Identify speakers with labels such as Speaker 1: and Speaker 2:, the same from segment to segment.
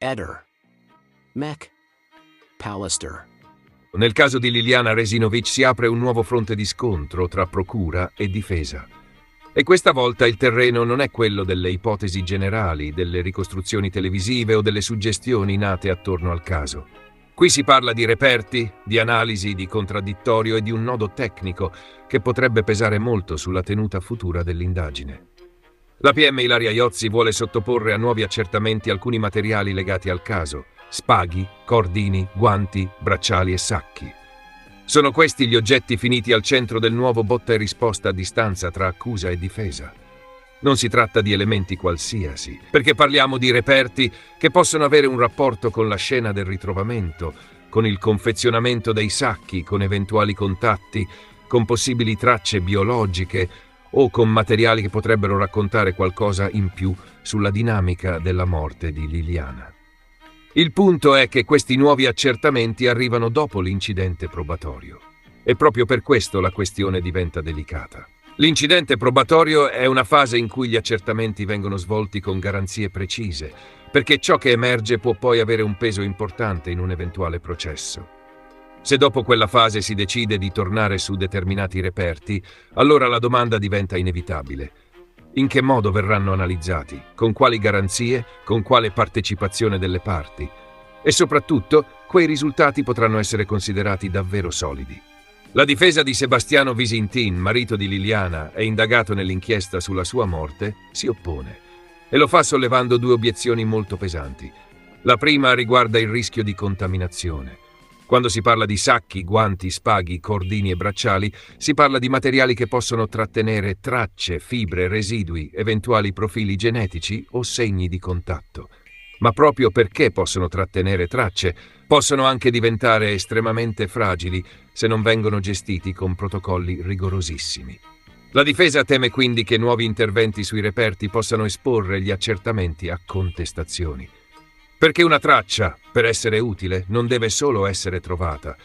Speaker 1: Eder. Mech. Pallister.
Speaker 2: Nel caso di Liliana Resinovic si apre un nuovo fronte di scontro tra procura e difesa. E questa volta il terreno non è quello delle ipotesi generali, delle ricostruzioni televisive o delle suggestioni nate attorno al caso. Qui si parla di reperti, di analisi, di contraddittorio e di un nodo tecnico che potrebbe pesare molto sulla tenuta futura dell'indagine. La PM Ilaria Iozzi vuole sottoporre a nuovi accertamenti alcuni materiali legati al caso: spaghi, cordini, guanti, bracciali e sacchi. Sono questi gli oggetti finiti al centro del nuovo botta e risposta a distanza tra accusa e difesa. Non si tratta di elementi qualsiasi, perché parliamo di reperti che possono avere un rapporto con la scena del ritrovamento, con il confezionamento dei sacchi, con eventuali contatti, con possibili tracce biologiche o con materiali che potrebbero raccontare qualcosa in più sulla dinamica della morte di Liliana. Il punto è che questi nuovi accertamenti arrivano dopo l'incidente probatorio. E proprio per questo la questione diventa delicata. L'incidente probatorio è una fase in cui gli accertamenti vengono svolti con garanzie precise, perché ciò che emerge può poi avere un peso importante in un eventuale processo. Se dopo quella fase si decide di tornare su determinati reperti, allora la domanda diventa inevitabile. In che modo verranno analizzati? Con quali garanzie? Con quale partecipazione delle parti? E soprattutto, quei risultati potranno essere considerati davvero solidi. La difesa di Sebastiano Visintin, marito di Liliana e indagato nell'inchiesta sulla sua morte, si oppone. E lo fa sollevando due obiezioni molto pesanti. La prima riguarda il rischio di contaminazione. Quando si parla di sacchi, guanti, spaghi, cordini e bracciali, si parla di materiali che possono trattenere tracce, fibre, residui, eventuali profili genetici o segni di contatto. Ma proprio perché possono trattenere tracce, possono anche diventare estremamente fragili se non vengono gestiti con protocolli rigorosissimi. La difesa teme quindi che nuovi interventi sui reperti possano esporre gli accertamenti a contestazioni. Perché una traccia, per essere utile, non deve solo essere trovata.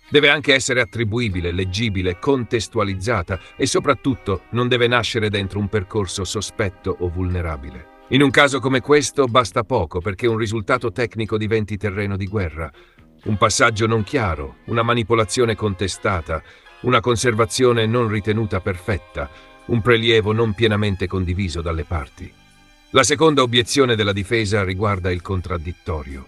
Speaker 2: Deve anche essere attribuibile, leggibile, contestualizzata e soprattutto non deve nascere dentro un percorso sospetto o vulnerabile. In un caso come questo basta poco perché un risultato tecnico diventi terreno di guerra. Un passaggio non chiaro, una manipolazione contestata, una conservazione non ritenuta perfetta, un prelievo non pienamente condiviso dalle parti. La seconda obiezione della difesa riguarda il contraddittorio.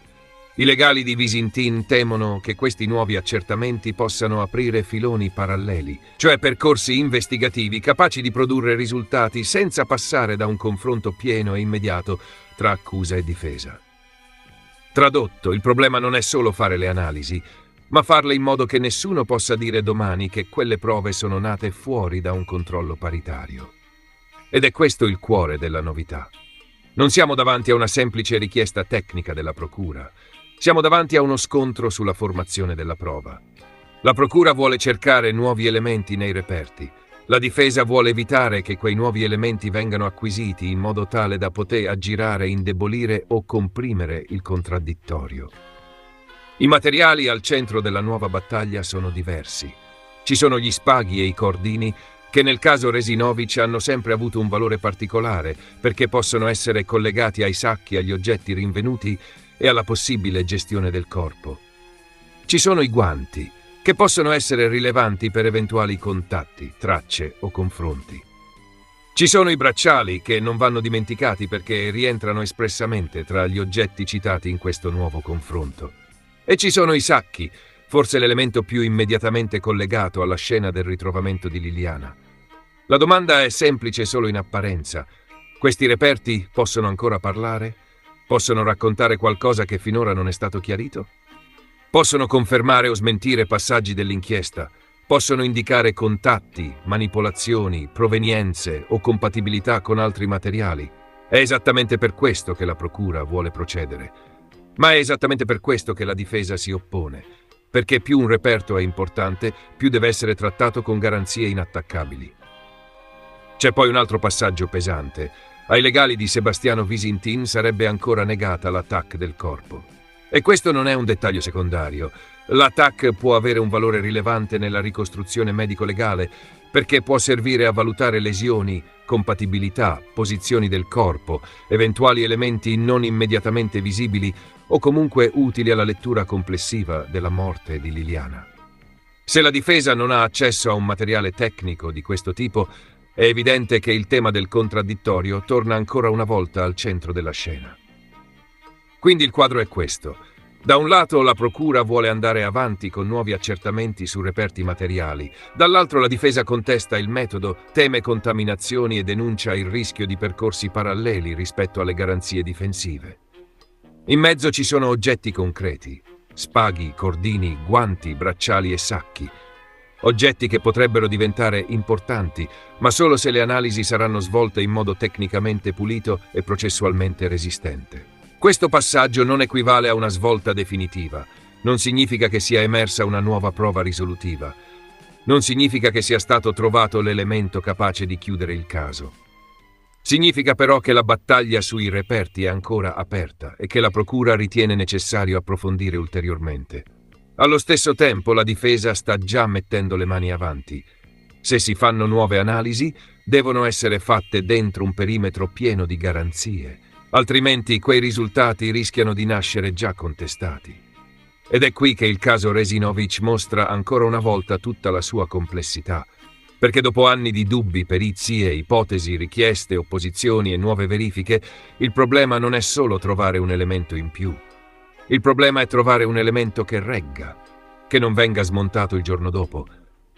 Speaker 2: I legali di Visintin temono che questi nuovi accertamenti possano aprire filoni paralleli, cioè percorsi investigativi capaci di produrre risultati senza passare da un confronto pieno e immediato tra accusa e difesa. Tradotto, il problema non è solo fare le analisi, ma farle in modo che nessuno possa dire domani che quelle prove sono nate fuori da un controllo paritario. Ed è questo il cuore della novità. Non siamo davanti a una semplice richiesta tecnica della procura. Siamo davanti a uno scontro sulla formazione della prova. La procura vuole cercare nuovi elementi nei reperti. La difesa vuole evitare che quei nuovi elementi vengano acquisiti in modo tale da poter aggirare, indebolire o comprimere il contraddittorio. I materiali al centro della nuova battaglia sono diversi. Ci sono gli spaghi e i cordini che nel caso Resinovic hanno sempre avuto un valore particolare perché possono essere collegati ai sacchi, agli oggetti rinvenuti e alla possibile gestione del corpo. Ci sono i guanti, che possono essere rilevanti per eventuali contatti, tracce o confronti. Ci sono i bracciali, che non vanno dimenticati perché rientrano espressamente tra gli oggetti citati in questo nuovo confronto. E ci sono i sacchi, forse l'elemento più immediatamente collegato alla scena del ritrovamento di Liliana. La domanda è semplice solo in apparenza. Questi reperti possono ancora parlare? Possono raccontare qualcosa che finora non è stato chiarito? Possono confermare o smentire passaggi dell'inchiesta? Possono indicare contatti, manipolazioni, provenienze o compatibilità con altri materiali? È esattamente per questo che la procura vuole procedere. Ma è esattamente per questo che la difesa si oppone. Perché più un reperto è importante, più deve essere trattato con garanzie inattaccabili. C'è poi un altro passaggio pesante. Ai legali di Sebastiano Visintin sarebbe ancora negata la TAC del corpo. E questo non è un dettaglio secondario. La TAC può avere un valore rilevante nella ricostruzione medico-legale perché può servire a valutare lesioni, compatibilità, posizioni del corpo, eventuali elementi non immediatamente visibili o comunque utili alla lettura complessiva della morte di Liliana. Se la difesa non ha accesso a un materiale tecnico di questo tipo, è evidente che il tema del contraddittorio torna ancora una volta al centro della scena. Quindi il quadro è questo. Da un lato la procura vuole andare avanti con nuovi accertamenti su reperti materiali, dall'altro la difesa contesta il metodo, teme contaminazioni e denuncia il rischio di percorsi paralleli rispetto alle garanzie difensive. In mezzo ci sono oggetti concreti, spaghi, cordini, guanti, bracciali e sacchi. Oggetti che potrebbero diventare importanti, ma solo se le analisi saranno svolte in modo tecnicamente pulito e processualmente resistente. Questo passaggio non equivale a una svolta definitiva, non significa che sia emersa una nuova prova risolutiva, non significa che sia stato trovato l'elemento capace di chiudere il caso. Significa però che la battaglia sui reperti è ancora aperta e che la procura ritiene necessario approfondire ulteriormente. Allo stesso tempo la difesa sta già mettendo le mani avanti. Se si fanno nuove analisi, devono essere fatte dentro un perimetro pieno di garanzie. Altrimenti quei risultati rischiano di nascere già contestati. Ed è qui che il caso Resinovic mostra ancora una volta tutta la sua complessità, perché dopo anni di dubbi, perizie, ipotesi, richieste, opposizioni e nuove verifiche, il problema non è solo trovare un elemento in più. Il problema è trovare un elemento che regga, che non venga smontato il giorno dopo,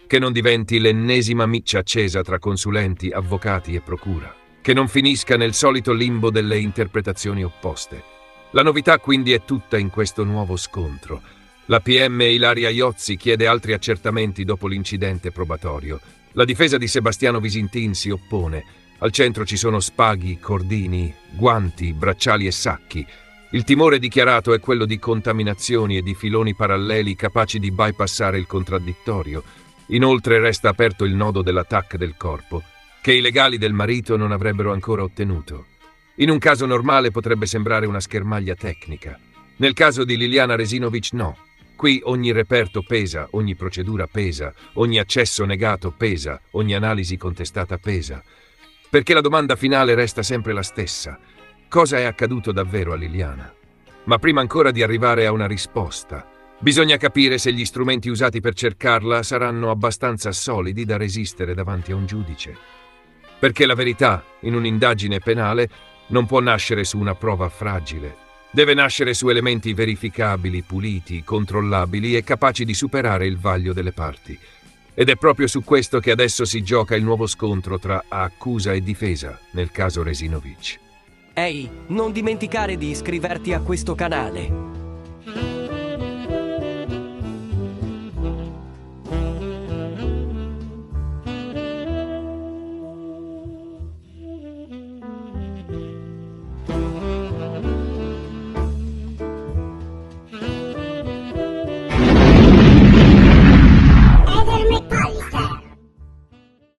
Speaker 2: che non diventi l'ennesima miccia accesa tra consulenti, avvocati e procura, che non finisca nel solito limbo delle interpretazioni opposte. La novità quindi è tutta in questo nuovo scontro. La PM Ilaria Iozzi chiede altri accertamenti dopo l'incidente probatorio. La difesa di Sebastiano Visintin si oppone. Al centro ci sono spaghi, cordini, guanti, bracciali e sacchi. Il timore dichiarato è quello di contaminazioni e di filoni paralleli capaci di bypassare il contraddittorio. Inoltre resta aperto il nodo dell'attacco del corpo, che i legali del marito non avrebbero ancora ottenuto. In un caso normale potrebbe sembrare una schermaglia tecnica. Nel caso di Liliana Resinovic no. Qui ogni reperto pesa, ogni procedura pesa, ogni accesso negato pesa, ogni analisi contestata pesa. Perché la domanda finale resta sempre la stessa. Cosa è accaduto davvero a Liliana? Ma prima ancora di arrivare a una risposta, bisogna capire se gli strumenti usati per cercarla saranno abbastanza solidi da resistere davanti a un giudice. Perché la verità, in un'indagine penale, non può nascere su una prova fragile. Deve nascere su elementi verificabili, puliti, controllabili e capaci di superare il vaglio delle parti. Ed è proprio su questo che adesso si gioca il nuovo scontro tra accusa e difesa nel caso Resinovic.
Speaker 3: Ehi, non dimenticare di iscriverti a questo canale.